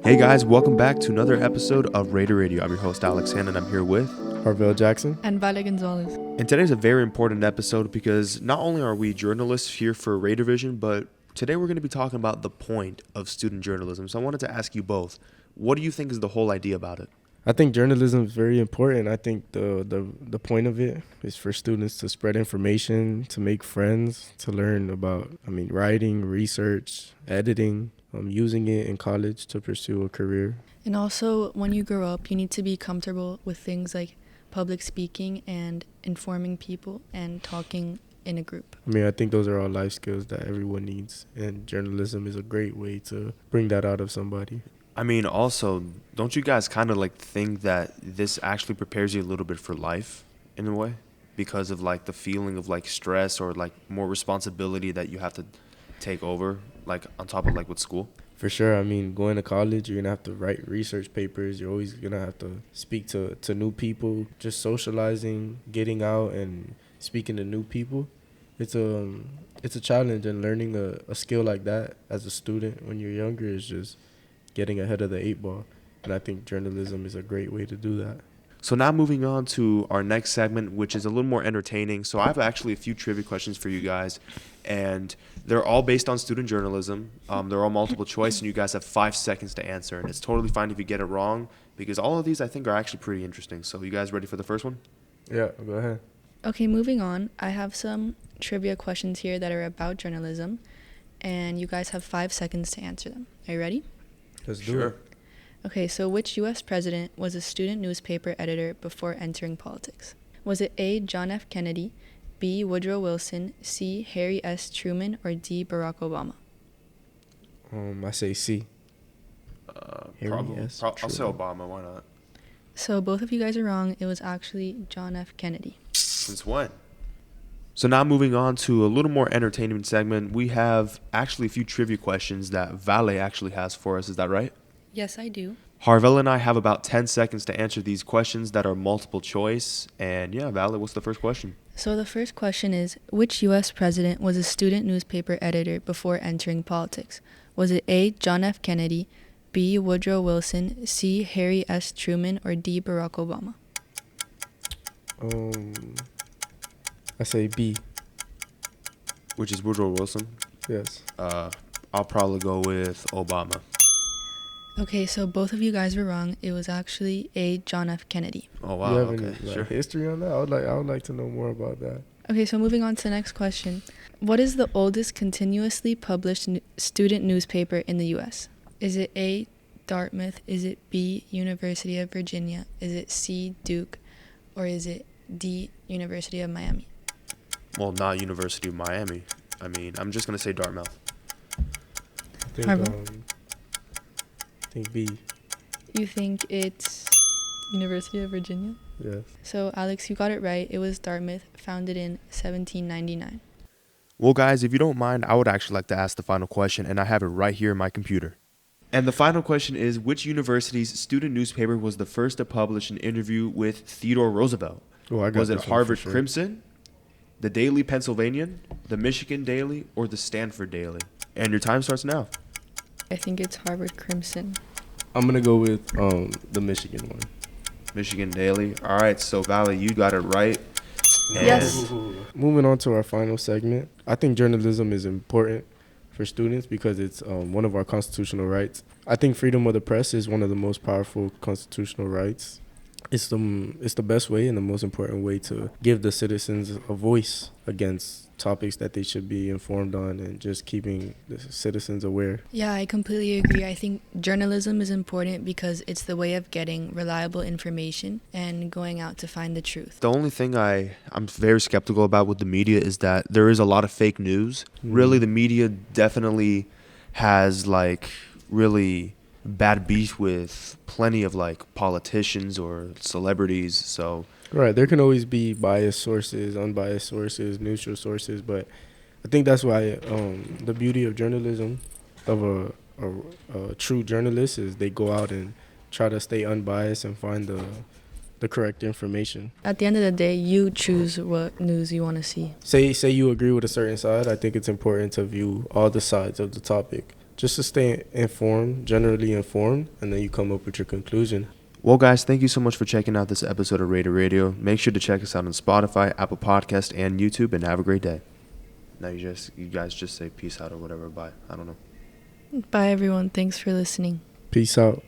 Hey guys, welcome back to another episode of Raider Radio. I'm your host Alex Han, and I'm here with Harvell Jackson. And Vale Gonzalez. And today's a very important episode because not only are we journalists here for Raider Vision, but today we're going to be talking about the point of student journalism. So I wanted to ask you both, what do you think is the whole idea about it? I think journalism is very important. I think the point of it is for students to spread information, to make friends, to learn about, writing, research, editing, using it in college to pursue a career. And also, when you grow up, you need to be comfortable with things like public speaking and informing people and talking in a group. I think those are all life skills that everyone needs, and journalism is a great way to bring that out of somebody. Also, don't you guys kind of think that this actually prepares you a little bit for life in a way? Because of the feeling of stress or more responsibility that you have to take over on top of with school? For sure. Going to college, you're going to have to write research papers. You're always going to have to speak to new people. Just socializing, getting out and speaking to new people. It's a challenge, and learning a skill like that as a student when you're younger is just getting ahead of the 8 ball. And I think journalism is a great way to do that. So now moving on to our next segment, which is a little more entertaining. So I have actually a few trivia questions for you guys, and they're all based on student journalism. They're all multiple choice, and you guys have 5 seconds to answer. And it's totally fine if you get it wrong, because all of these I think are actually pretty interesting. So you guys ready for the first one? Yeah, go ahead. Okay, moving on. I have some trivia questions here that are about journalism, and you guys have 5 seconds to answer them. Are you ready? Let's do it. Okay, so which U.S. president was a student newspaper editor before entering politics? Was it A, John F. Kennedy, B, Woodrow Wilson, C, Harry S. Truman, or D, Barack Obama? I say C. I'll say Obama. Why not? So both of you guys are wrong. It was actually John F. Kennedy. Since when? So now moving on to a little more entertainment segment, we have actually a few trivia questions that Vale actually has for us. Is that right? Yes, I do. Harvell and I have about 10 seconds to answer these questions that are multiple choice. And yeah, Vale, what's the first question? So the first question is, which U.S. president was a student newspaper editor before entering politics? Was it A, John F. Kennedy, B, Woodrow Wilson, C, Harry S. Truman, or D, Barack Obama? I say B. Which is Woodrow Wilson? Yes. I'll probably go with Obama. Okay, so both of you guys were wrong. It was actually A, John F. Kennedy. Oh, wow. You have Okay, any sure. history on that? I would like to know more about that. Okay, so moving on to the next question. What is the oldest continuously published student newspaper in the U.S.? Is it A, Dartmouth? Is it B, University of Virginia? Is it C, Duke? Or is it D, University of Miami? Well, not University of Miami. I'm just going to say Dartmouth. I think B. You think it's University of Virginia? Yes. So, Alex, you got it right. It was Dartmouth, founded in 1799. Well, guys, if you don't mind, I would actually like to ask the final question, and I have it right here in my computer. And the final question is, which university's student newspaper was the first to publish an interview with Theodore Roosevelt? Was it Harvard Crimson, the Daily Pennsylvanian, the Michigan Daily, or the Stanford Daily? And your time starts now. I think it's Harvard Crimson. I'm going to go with the Michigan one. Michigan Daily. All right, so Valley, you got it right. And Yes. Moving on to our final segment. I think journalism is important for students because it's one of our constitutional rights. I think freedom of the press is one of the most powerful constitutional rights. It's the best way and the most important way to give the citizens a voice against topics that they should be informed on, and just keeping the citizens aware. Yeah, I completely agree. I think journalism is important because it's the way of getting reliable information and going out to find the truth. the only thing I'm very skeptical about with the media is that there is a lot of fake news. Really, the media definitely has really bad beef with plenty of politicians or celebrities. So Right, there can always be biased sources, unbiased sources, neutral sources, but I think that's why the beauty of journalism, of a true journalist, is they go out and try to stay unbiased and find the correct information. At the end of the day, you choose what news you want to see. Say you agree with a certain side, I think it's important to view all the sides of the topic. Just to stay informed, generally informed, and then you come up with your conclusion. Well, guys, thank you so much for checking out this episode of Raider Radio. Make sure to check us out on Spotify, Apple Podcast, and YouTube, and have a great day. Now you guys just say peace out or whatever. Bye. I don't know. Bye, everyone. Thanks for listening. Peace out.